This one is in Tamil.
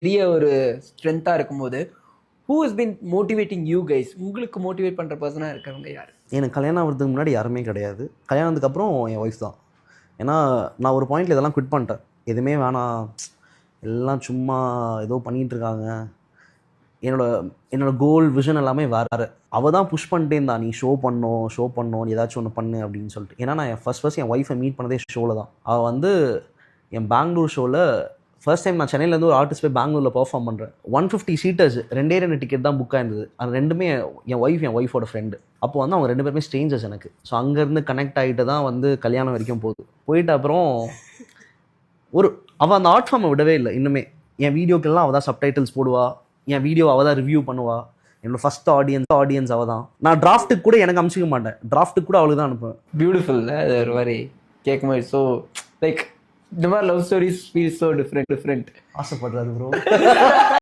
பெரிய ஒரு ஸ்ட்ரென்த்தாக இருக்கும்போது who is been motivating you guys? உங்களுக்கு மோட்டிவேட் பண்ணுற பர்சனாக இருக்கிறவங்க யார்? எனக்கு கல்யாணம் ஆகிறதுக்கு முன்னாடி யாருமே கிடையாது. கல்யாணத்துக்கு அப்புறம் என் ஒய்ஃப் தான். ஏன்னா நான் ஒரு பாயிண்டில் இதெல்லாம் குவிட் பண்ணிட்டேன். எதுவுமே வேணாம், எல்லாம் சும்மா ஏதோ பண்ணிகிட்ருக்காங்க. என்னோட கோல் விஷன் எல்லாமே வேறு. அவள் தான் புஷ் பண்ணிட்டே இருந்தா, நீ ஷோ பண்ணணும் நீ ஏதாச்சும் ஒன்று பண்ணு அப்படின்னு சொல்லிட்டு. ஏன்னா நான் ஃபர்ஸ்ட் என் ஒய்ஃபை மீட் பண்ணதே ஷோவில் தான். அவள் வந்து என் பெங்களூர் ஷோவில் ஃபர்ஸ்ட் டைம் நான் சென்னையிலேருந்து ஒரு ஆர்டிஸ்ட் போய் பெங்களூரில் பர்ஃபார்ம் பண்ணுறேன். 150 சீட்டர்ஸ், 2 டிக்கெட் தான் புக் ஆயிருந்தது. அது ரெண்டுமே என் ஒய்ஃபோட ஃப்ரெண்டு. அப்போ வந்து அவங்க 2 பேருமே ஸ்ட்ரேஞ்சர்ஸ் எனக்கு. ஸோ அங்கேருந்து கனெக்ட் ஆகிட்டு தான் வந்து கல்யாணம் வரைக்கும் போயிட்டு அப்புறம் அவள் அந்த ஆர்ட் ஃபார்மை விடவே இல்லை. இன்னுமே என் வீடியோக்கெல்லாம் அவள் தான் சப்டைட்டில்ஸ் போடுவா, என் வீடியோ அவள் தான் ரிவ்யூ பண்ணுவா. என்னோட ஃபர்ஸ்ட் ஆடியன்ஸ் அவள் தான். நான் டிராஃப்ட்டுக்கு கூட எனக்கு அனுப்பிச்சிக்க மாட்டேன், டிராஃப்ட்டுக்கு கூட அவளுக்கு தான் அனுப்புவேன். பியூட்டிஃபுல். அது ஒரு மாதிரி கேட்கும்போது ஸோ லைக் இந்த மாதிரி love stories feel so different. ஆசைப்படுறாரு ப்ரோ.